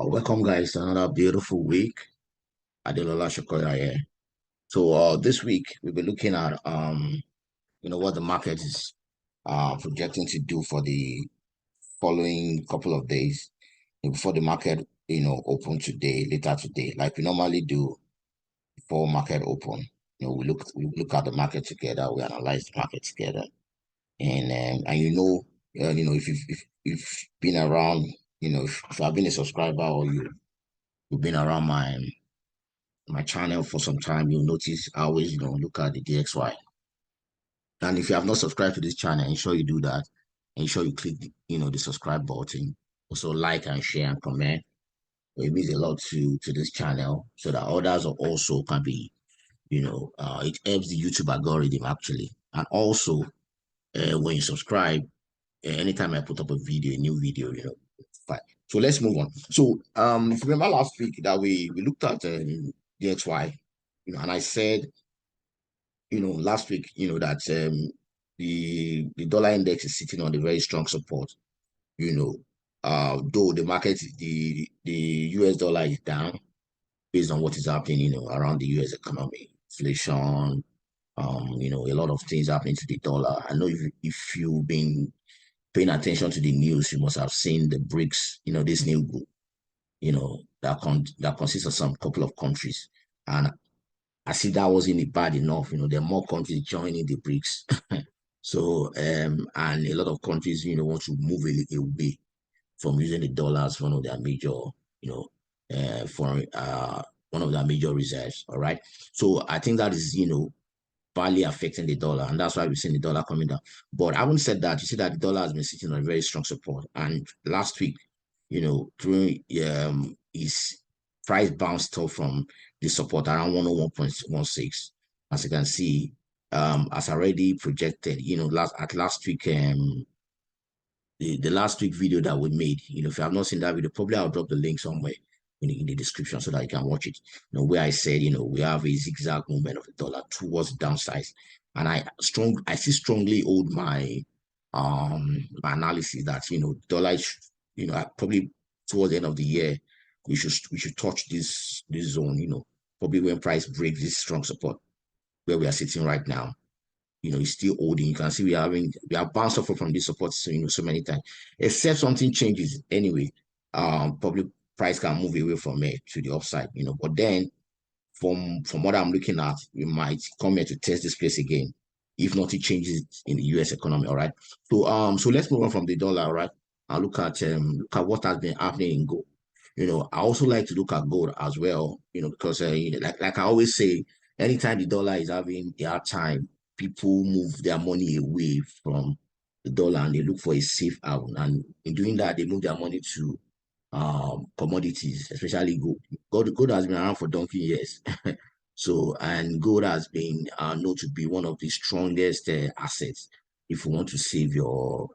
Welcome, guys, to another beautiful week. Adelola Shokoya here. So, this week we'll be looking at what the market is projecting to do for the following couple of days before the market open today, later today, like we normally do before market open. We look at the market together, we analyze the market together, and if you've been around, if I've been a subscriber or you've been around my channel for some time, you'll notice I always, look at the DXY. And if you have not subscribed to this channel, ensure you do that. Ensure you click, the subscribe button. Also like and share and comment. It means a lot to this channel so that others also can be, it helps the YouTube algorithm actually. And also, when you subscribe, anytime I put up a new video, fine. So let's move on. So if you remember last week that we looked at DXY, and I said, last week, that the dollar index is sitting on a very strong support, though the market, the US dollar is down based on what is happening, around the US economy, inflation, a lot of things happening to the dollar. I know if you've been paying attention to the news, you must have seen the BRICS, this new group, that consists of some couple of countries. And I see that wasn't bad enough. There are more countries joining the BRICS. So, and a lot of countries, want to move away from using the dollar as one of their major, foreign, one of their major reserves. All right. So I think that is, badly affecting the dollar, and that's why we've seen the dollar coming down. But I wouldn't say that. You see that the dollar has been sitting on a very strong support. And last week, during his price bounced off from the support around 101.16. As you can see, as already projected, last week, the last week video that we made, if you have not seen that video, probably I'll drop the link somewhere in the description so that you can watch it. Where I said, we have a zigzag movement of the dollar towards the downside. And I still strongly hold my my analysis that dollar, probably towards the end of the year, we should touch this zone, probably when price breaks this strong support where we are sitting right now. It's still holding. You can see we have bounced off from this support so many times, except something changes anyway. Probably price can move away from it to the upside, but then from what I'm looking at, we might come here to test this place again if nothing changes in the US economy. All right. So let's move on from the dollar. All right. And look at what has been happening in gold. I also like to look at gold as well, because like I always say, anytime the dollar is having a hard time, people move their money away from the dollar and they look for a safe haven. And in doing that, they move their money to commodities, especially gold. Gold has been around for donkey years. So, and gold has been known to be one of the strongest assets if you want to save your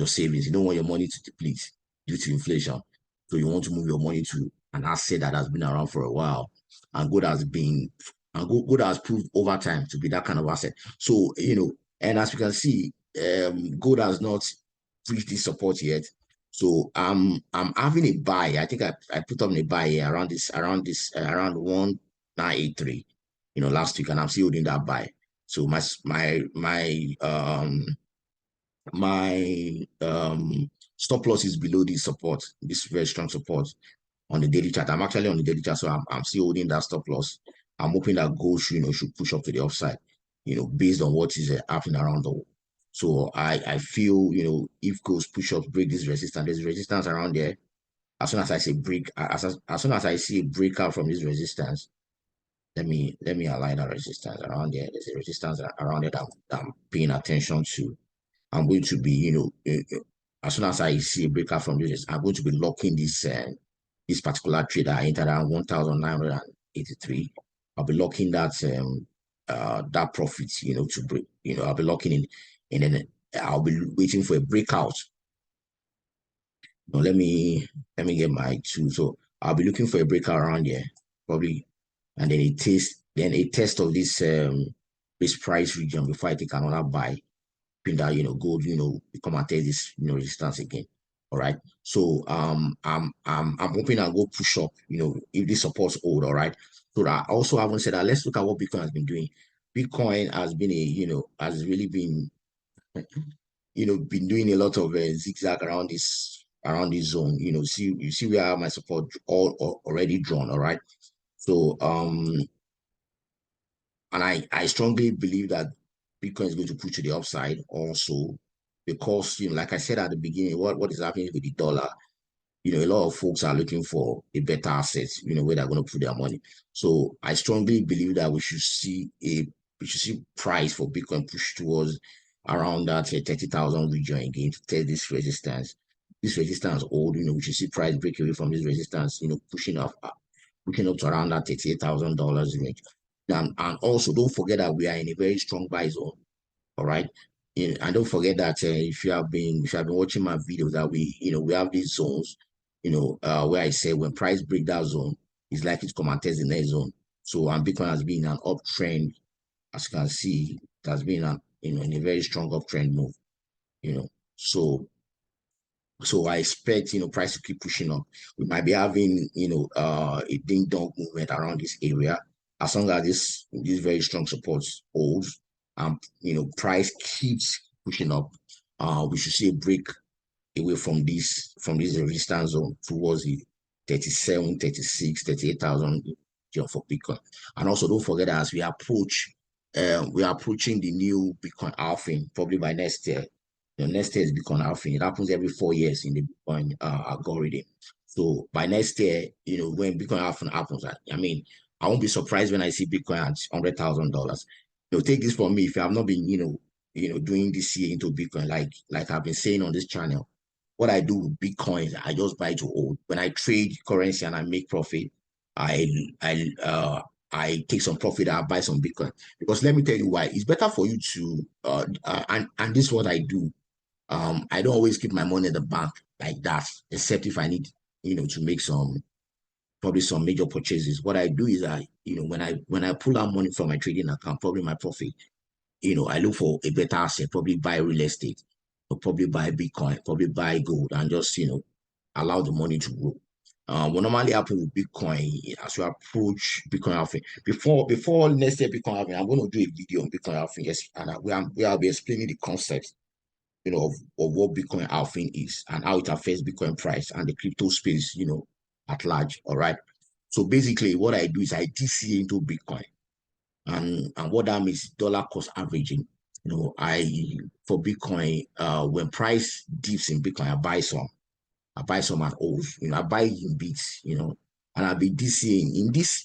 savings. You don't want your money to deplete due to inflation. So you want to move your money to an asset that has been around for a while. And gold has proved over time to be that kind of asset. So, and as you can see, gold has not reached this support yet. So I'm having a buy. I think I put on a buy here around 1983, last week, and I'm still holding that buy. So my stop loss is below this support, this very strong support on the daily chart. I'm actually on the daily chart, so I'm still holding that stop loss. I'm hoping that gold should push up to the upside, based on what is happening around the world. So I feel, if gold push up, break this resistance, there's resistance around there. As soon as I say break, as soon as I see a breakout from this resistance, let me align that resistance around there. There's a resistance around there that I'm paying attention to. I'm going to be, as soon as I see a breakout from this, I'm going to be locking this this particular trade that I entered around 1,983. I'll be locking that that profit, to break. I'll be locking in, and then I'll be waiting for a breakout. Now let me get my two. So I'll be looking for a breakout around here, probably, and then a test of this price region before I take another buy. That gold, come and test this resistance again. All right. So I'm hoping I'll go push up, if this supports hold. All right. So that I also haven't said that, let's look at what Bitcoin has been doing. Bitcoin has been has really been, been doing a lot of zigzag around this zone. You see where I have my support all already drawn. All right. So and I strongly believe that Bitcoin is going to push to the upside also, because like I said at the beginning, what is happening with the dollar. A lot of folks are looking for a better asset, where they're going to put their money. So I strongly believe that we should see price for Bitcoin push towards around that 30,000 region again to test this resistance. This resistance hold, we should see price break away from this resistance, pushing up to around that $38,000 range. And also don't forget that we are in a very strong buy zone. All right. And don't forget that if you have been watching my videos, that we have these zones, where I say when price break that zone, it's likely to come and test the next zone. So and Bitcoin has been an uptrend, as you can see, it has been in a very strong uptrend move, you know. So I expect, price to keep pushing up. We might be having, a ding dong movement around this area. As long as this very strong support holds, price keeps pushing up, we should see a break away from this resistance zone towards the 37, 36, 38,000 for Bitcoin. And also don't forget that as we are approaching the new Bitcoin halving probably by next year. Next year is Bitcoin halving. It happens every 4 years in the Bitcoin algorithm. So by next year, when Bitcoin halving happens, I won't be surprised when I see Bitcoin at $100,000. Take this from me. If you have not been, doing this year into Bitcoin, like I've been saying on this channel, what I do with Bitcoin, I just buy to hold. When I trade currency and I make profit, I I uh I take some profit, I buy some Bitcoin. Because let me tell you why. It's better for you to and this is what I do. I don't always keep my money in the bank like that, except if I need, to make probably some major purchases. What I do is when I pull out money from my trading account, probably my profit, I look for a better asset, probably buy real estate, or probably buy Bitcoin, probably buy gold, and just, allow the money to grow. What normally happen with Bitcoin, as you approach Bitcoin halving, before next year Bitcoin halving, I'm going to do a video on Bitcoin halving, yes, and I'll be explaining the concept, of what Bitcoin halving is and how it affects Bitcoin price and the crypto space, at large. All right. So basically, what I do is I DCA into Bitcoin, and what that means, dollar cost averaging. I for Bitcoin, when price dips in Bitcoin, I buy some at O's, I buy in bits, and I've been DCAing in this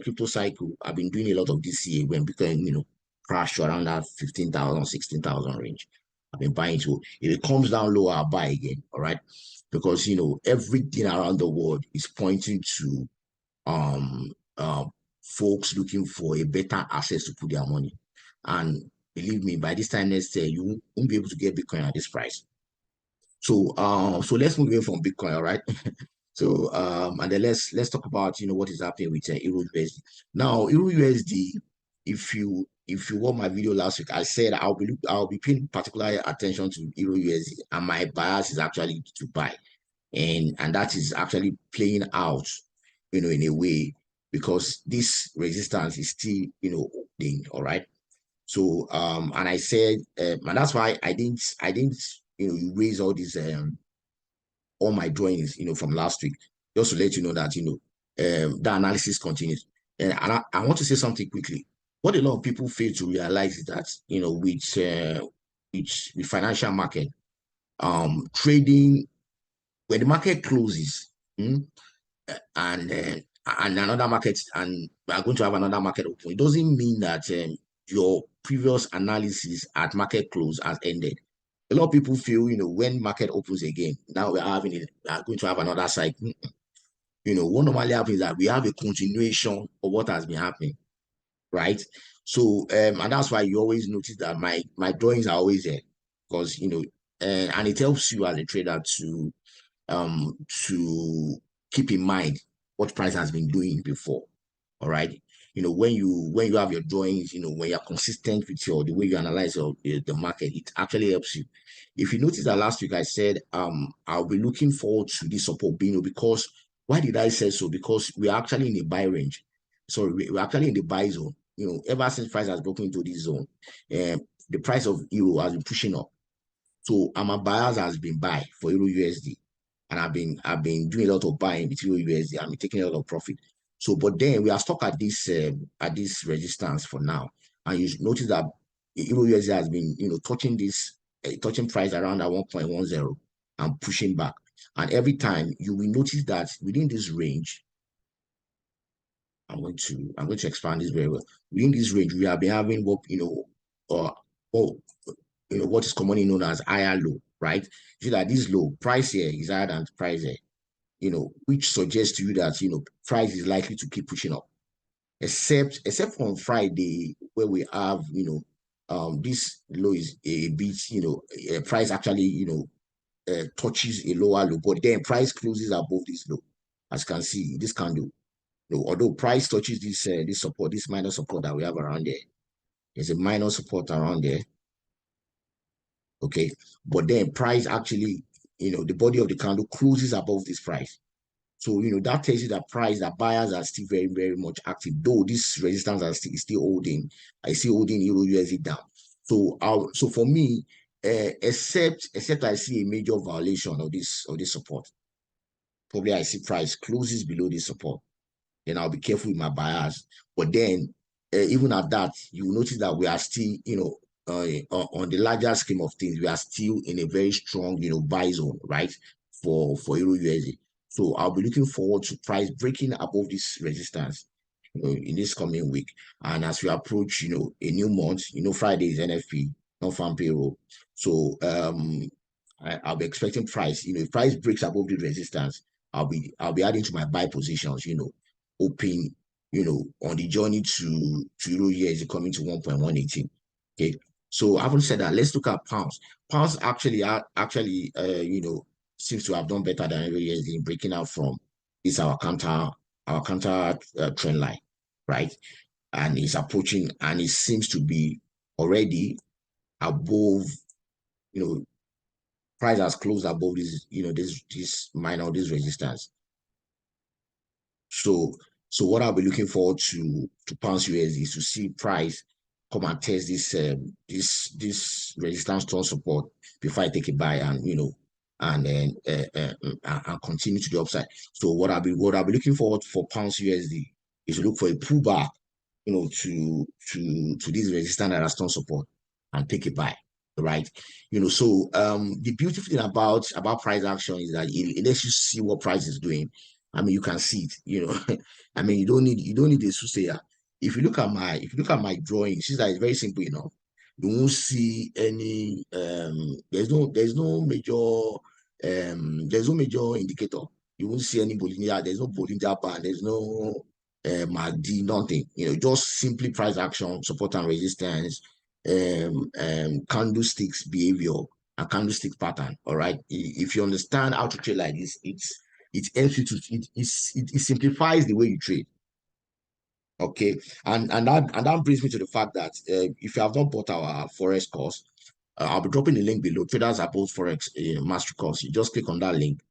crypto cycle. I've been doing a lot of DCA when Bitcoin, crash around that 15,000, 16,000 range. I've been buying. So if it comes down lower, I'll buy again. All right. Because, everything around the world is pointing to um folks looking for a better access to put their money. And believe me, by this time next year, you won't be able to get Bitcoin at this price. So let's move away from Bitcoin, all right? So and then let's talk about what is happening with EURUSD. Now, EURUSD, if you watched my video last week, I said I'll be paying particular attention to EURUSD, and my bias is actually to buy, and that is actually playing out, in a way, because this resistance is still, holding, all right. So and I said, and that's why I didn't raise all my drawings, from last week, just to let you know that, the analysis continues. And I want to say something quickly. What a lot of people fail to realize is that, with financial market, trading, when the market closes, and another market, and we are going to have another market open, it doesn't mean that your previous analysis at market close has ended. A lot of people feel, when market opens again, now we are going to have another cycle. What normally happens is that we have a continuation of what has been happening, right? So, and that's why you always notice that my drawings are always there, because, and it helps you as a trader to keep in mind what price has been doing before. All right. when you have your drawings, when you're consistent with the way you analyze the market, it actually helps you. If you notice that last week I said I'll be looking forward to this support being, because why did I say so? Because we're actually in a buy range. So we're actually in the buy zone. Ever since price has broken into this zone, the price of euro has been pushing up. So my buyers has been buy for Euro USD, and I've been doing a lot of buying with Euro USD. I've been taking a lot of profit. So, but then we are stuck at this resistance for now, and you notice that Euro USD has been touching touching price around at 1.10 and pushing back. And every time you will notice that within this range, I'm going to expand this very well. Within this range, we have been having what or what is commonly known as higher low, right? You see that this low price here is higher than price here, which suggests to you that price is likely to keep pushing up, except on Friday where we have this low is a bit price actually touches a lower low, but then price closes above this low, as you can see this candle. Although price touches this support, this minor support that we have around there, there's a minor support around there. Okay, but then price actually, the body of the candle closes above this price. So that tells you that buyers are still very, very much active, though this resistance is still holding. I see holding Euro USD down. So for me, except I see a major violation of this support, probably I see price closes below this support, then I'll be careful with my buyers. But then, even at that, you will notice that we are still, on the larger scheme of things, we are still in a very strong, buy zone, right, for Euro USD. So I'll be looking forward to price breaking above this resistance, in this coming week. And as we approach, a new month, Friday is NFP, non-farm payroll. So I'll be expecting price. If price breaks above the resistance, I'll be adding to my buy positions. Open, on the journey to Euro USD coming to 1.118. Okay. So having said that, let's look at pounds. Pounds actually seems to have done better than Euro USD in breaking out from this our counter trend line, right? And it's approaching, and it seems to be already above, price has closed above this, this resistance. So what I'll be looking forward to pounds USD is to see price come and test this resistance to support before I take a buy, and then and continue to the upside. So what I'll be looking forward for pounds USD is to look for a pullback, to this resistance that has support and take a buy. Right, so the beautiful thing about price action is that it lets you see what price is doing. I mean, you can see it. I mean, you don't need a soothsayer. If you look at my drawing, see that it's very simple enough. You won't see any there's no major indicator. You won't see any Bollinger, there's no Bollinger band, there's no MACD, nothing. Just simply price action, support and resistance, candlesticks behavior and candlestick pattern. All right. If you understand how to trade like this, it helps you to it simplifies the way you trade. Okay, and that brings me to the fact that if you have not bought our Forex course, I'll be dropping the link below. Traders are both Forex mastery course. You just click on that link.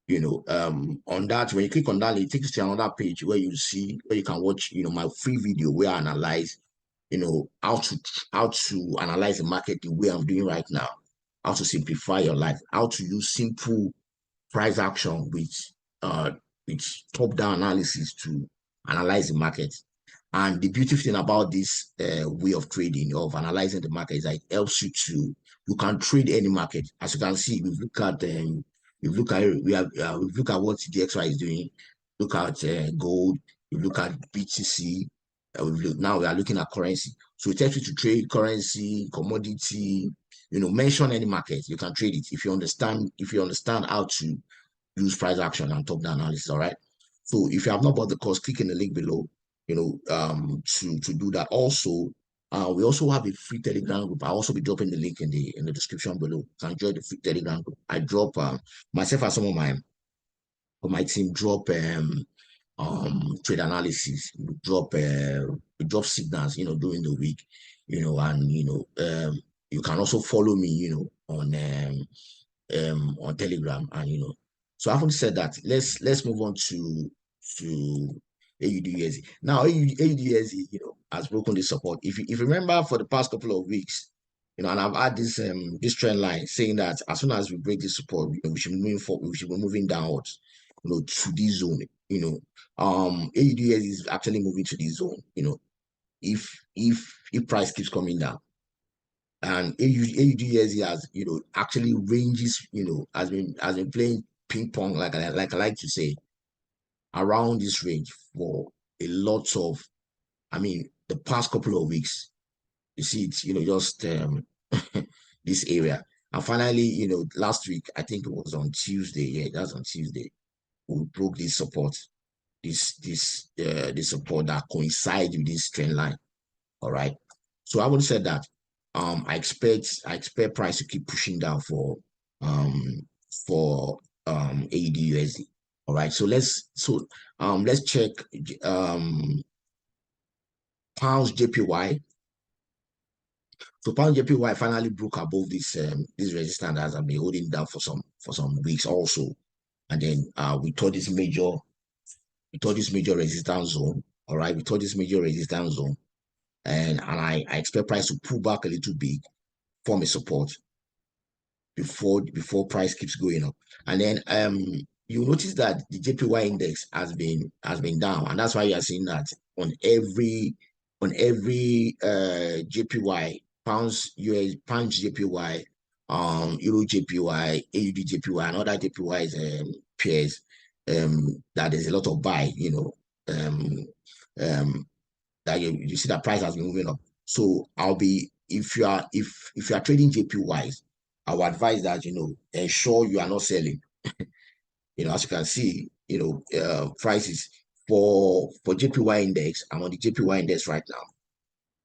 On that, when you click on that link, it takes you to another page where you can watch my free video where I analyze how to analyze the market the way I'm doing right now, how to simplify your life, how to use simple price action with top-down analysis to analyze the market. And the beautiful thing about this way of trading, of analyzing the market, is that it helps you can trade any market. As you can see, we've looked at we've looked at what DXY is doing. Look at gold. We look at BTC. Now we are looking at currency. So it helps you to trade currency, commodity. Mention any market, you can trade it if you understand how to use price action and top-down analysis. All right. So if you have not bought the course, click in the link below. To do that. Also, we also have a free Telegram group. I'll also be dropping the link in the description below. You can join the free Telegram group. I drop myself and some of my team drop trade analysis. We drop signals, during the week, and you can also follow me, on Telegram, and So having said that, let's move on to AUDUSD. Now AUDUSD, has broken the support. If you remember, for the past couple of weeks, and I've had this trend line saying that as soon as we break this support, we should be moving forward, we should be moving downwards, to this zone. AUDUSD is actually moving to this zone. If price keeps coming down. And AUDUSD has, actually ranges, has been playing ping pong, like I like to say, around this range for a lot of, the past couple of weeks. You see it, just this area. And finally, last week, I think it was on Tuesday. Yeah, that's on Tuesday. We broke this support, this support that coincides with this trend line. All right. So I would say that I expect price to keep pushing down for AUD All right. So let's check pounds JPY. So pound JPY finally broke above this resistance that has been holding down for some weeks also. And then we thought this major resistance zone. All right, we thought this major resistance zone. And I expect price to pull back a little bit, form a support before price keeps going up. And then you notice that the JPY index has been down, and that's why you are seeing that on every JPY, pounds JPY, Euro JPY, AUD JPY, and other JPYs pairs, that there's a lot of buy, um, that you see that price has been moving up. So if you are trading JPYs, I would advise that ensure you are not selling. As you can see, prices for JPY index. I'm on the JPY index right now.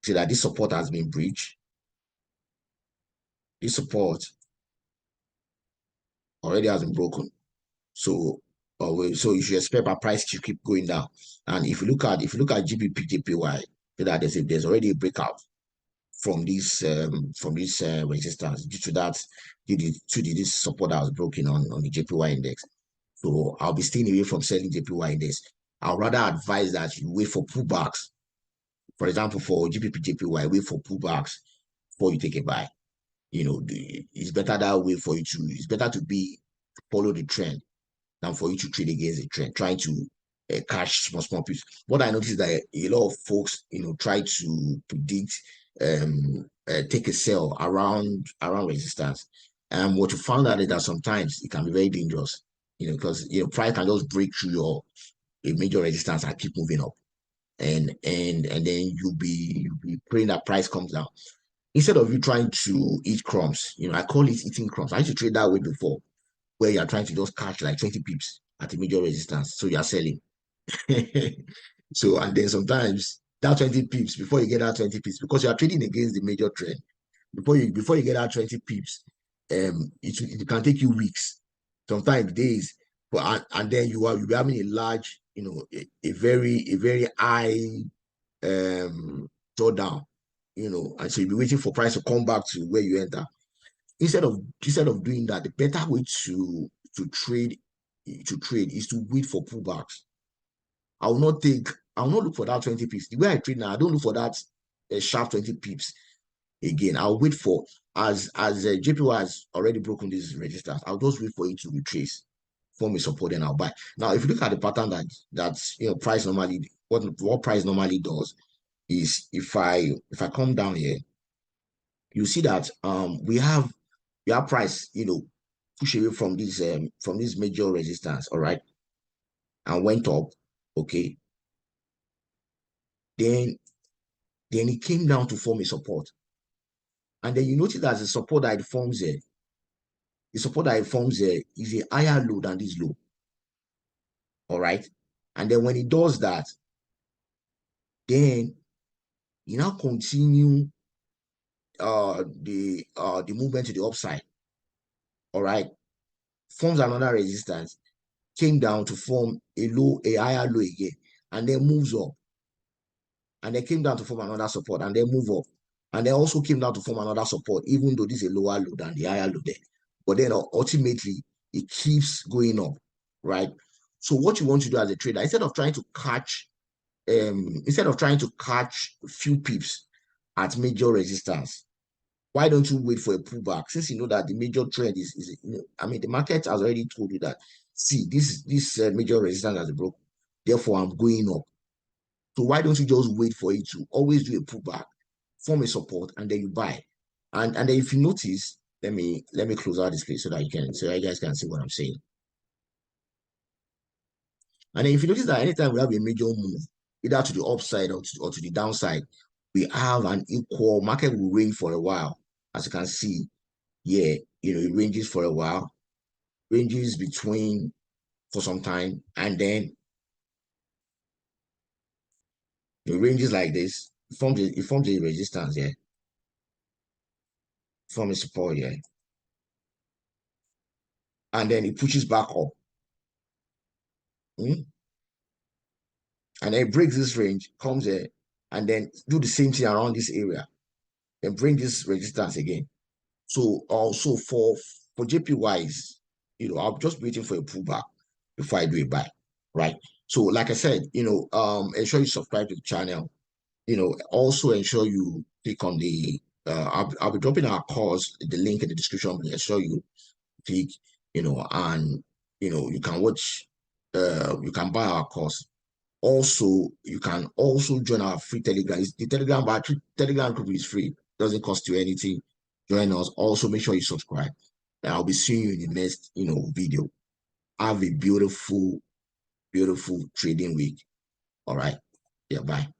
See that this support has been breached. This support already has been broken. So so you should expect our price to keep going down. And if you look at GBPJPY, that there's already a breakout from this resistance due to this support that was broken on the JPY index. So I'll be staying away from selling JPY index. I'll rather advise that you wait for pullbacks. For example, for GBPJPY, wait for pullbacks before you take a buy. It's better that way for you to. It's better to follow the trend than for you to trade against the trend, trying to cash small piece. What I noticed is that a lot of folks, try to predict, take a sell around resistance. And what you found out is that sometimes it can be very dangerous, because price can just break through a major resistance and keep moving up, and then you'll be praying that price comes down instead of you trying to eat crumbs. I call it eating crumbs. I used to trade that way before, where you're trying to just catch like 20 pips at a major resistance. So you're selling. So, and then sometimes that 20 pips, before you get that 20 pips, because you are trading against the major trend, before you get that 20 pips, it can take you weeks, sometimes days. But and then you'll be having a large, a very high drawdown, and so you'll be waiting for price to come back to where you enter. Instead of doing that, the better way to trade is to wait for pullbacks. I will not look for that 20 pips. The way I trade now, I don't look for that sharp 20 pips again. I'll wait for, as JPY has already broken these registers, I'll just wait for it to retrace, form a support, and I'll buy. Now, if you look at the pattern that's price normally, what price normally does is, if I come down here, you see that we have price, push away from this major resistance, all right, and went up, okay. Then it came down to form a support, and then you notice that the support that it forms here, is a higher low than this low, all right. And then when it does that, then you now continue the movement to the upside, all right, forms another resistance, came down to form a higher low again, and then moves up, and then came down to form another support, and then move up, and then also came down to form another support, even though this is a lower low than the higher low there. But then ultimately, it keeps going up, right? So what you want to do as a trader, instead of trying to catch a few pips at major resistance, why don't you wait for a pullback? Since you know that the major trend is I mean, the market has already told you that, see, this major resistance has broken, therefore I'm going up. So why don't you just wait for it to always do a pullback, form a support, and then you buy? And then if you notice, let me close out this place so that you guys can see what I'm saying. And then if you notice that anytime we have a major move, either to the upside or to the downside, we have an equal market will range for a while. As you can see, yeah, it ranges for a while, ranges between for some time, and then it ranges like this. It forms a resistance, yeah, forms a support, yeah, and then it pushes back up. Mm? And then it breaks this range, comes here, and then do the same thing around this area, then bring this resistance again. So also for JPYs, I'm just waiting for a pullback before I do a buy, right? So like I said, ensure you subscribe to the channel. Also ensure you click on the I'll be dropping our course, the link in the description. Ensure you click, and you can watch, you can buy our course. Also, you can also join our free Telegram. The Telegram group is free. Doesn't cost you anything. Join us. Also, make sure you subscribe. And I'll be seeing you in the next, video. Have a beautiful, beautiful trading week. All right. Yeah, bye.